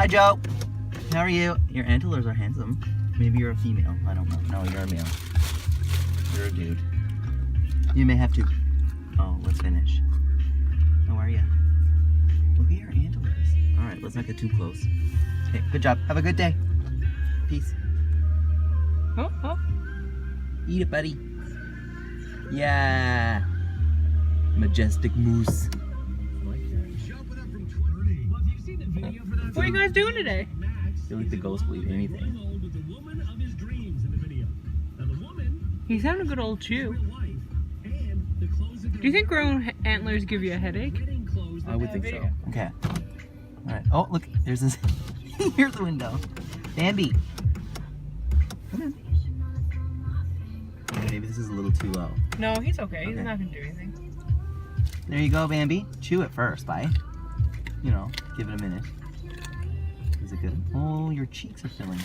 Hi, Joe. How are you? Your antlers are handsome. Maybe you're a female. I don't know. No, you're a male. You're a dude. You may have to. Oh, let's finish. How are you? Look at your antlers. All right, let's not get too close. Okay, good job. Have a good day. Peace. Oh, oh. Eat it, buddy. Yeah. Majestic moose. What are you guys doing today? I feel like the ghost will eat anything. He's having a good old chew. Do you think grown antlers give you a headache? I would think so. Okay. Alright. Oh, look. There's this. Here's the window. Bambi. Come on. Okay, maybe this is a little too low. No, he's okay. He's not going to do anything. There you go, Bambi. Chew it first, bye. You know, give it a minute. Is it good? Oh, your cheeks are filling.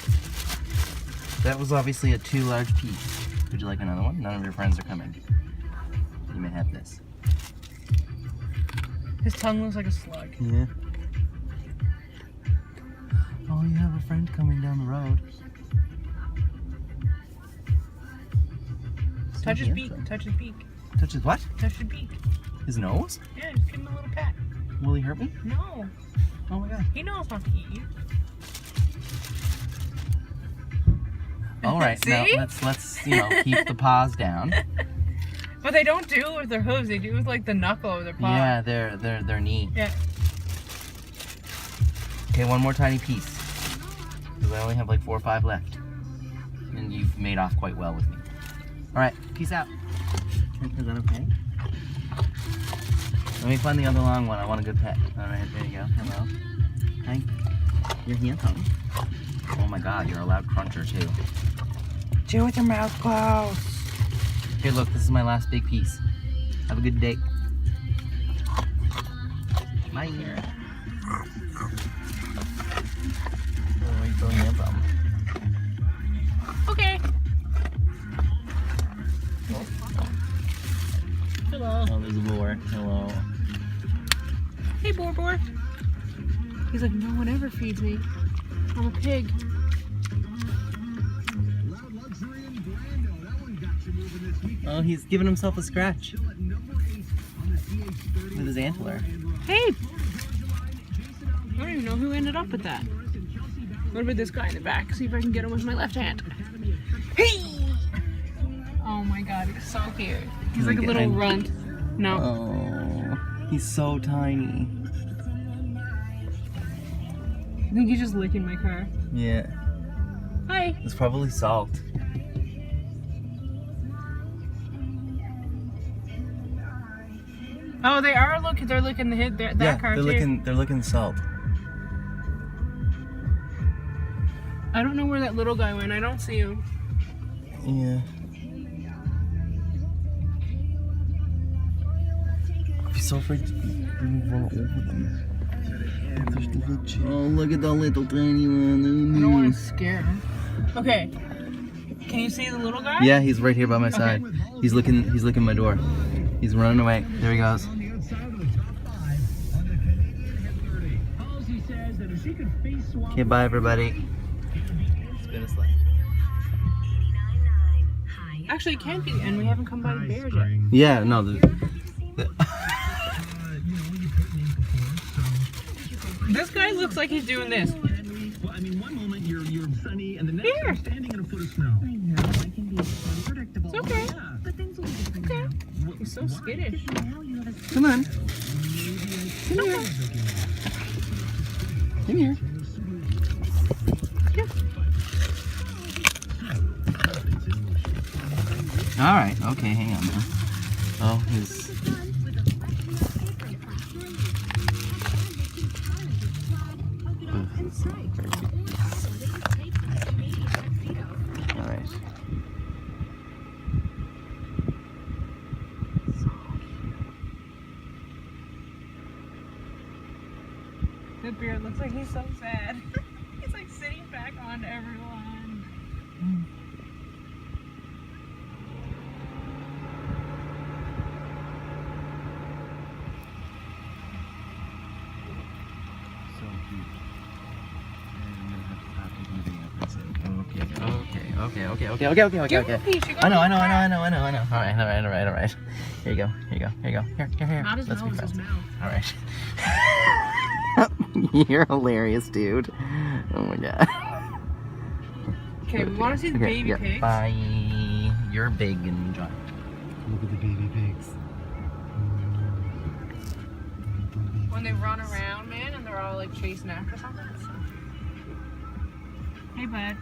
That was obviously a too large piece. Would you like another one? None of your friends are coming. You may have this. His tongue looks like a slug. Yeah. Oh, you have a friend coming down the road. Touch his beak. Touch his beak. Touch his what? Touch his beak. His nose? Yeah, just give him a little pat. Will he hurt me? No. Oh my god. He knows not to eat you. All right, now let's you know, keep the paws down. But they don't do it with their hooves. They do it with like the knuckle of their paw. Yeah, their knee. Yeah. Okay, one more tiny piece. Because I only have like 4 or 5 left. And you've made off quite well with me. Alright, peace out. Is that okay? Let me find the other long one. I want a good pet. Alright, there you go. Hello. Hi. You're handsome. Oh my god, you're a loud cruncher too. Chew with your mouth closed. Here, look, this is my last big piece. Have a good day. Bye. Where are you throwing that from? Okay. Hello. Oh, there's a boar. Hello. Hey, boar. He's like, no one ever feeds me. I'm a pig. Oh, he's giving himself a scratch with his antler. Hey! I don't even know who ended up with that. What about this guy in the back? See if I can get him with my left hand. Hey! Oh my god, he's so cute. He's like a little runt. No. Oh, he's so tiny. I think he's just licking my car. Yeah. Hi. It's probably salt. Oh, they are looking. They're looking that car too. They're looking salt. I don't know where that little guy went. I don't see him. Yeah. I'd be so afraid to run over them. Oh, look at the little tiny one. I don't want to scare him. Okay. Can you see the little guy? Yeah, he's right here by my side. He's licking my door. He's running away. There he goes. Okay, bye everybody. It's been a slide. Actually, it can't be the end. We haven't come by the bears yet. Yeah, no. This guy looks like he's doing this. Well, I mean, one moment you're sunny, and the next Here. you're standing in a foot of snow. I know, I can be unpredictable. It's okay. Yeah. But things will be different Okay. now. He's so skittish. Now you have a Come on. Come here. Come here. All right. Okay, hang on now. Oh, his. All right. That beard looks like he's so sad. He's like sitting back on everyone. So cute. Okay. Give him a piece. You got I know. a cat. All right. Here you go. Here. Not his Let's be nose, his friends. mouth. All right. You're hilarious, dude. Oh my god. Okay, we want to see the baby pigs. Bye. You're big and giant. Look at the baby pigs. When they run around, man, and they're all like chasing after something. Hey, bud.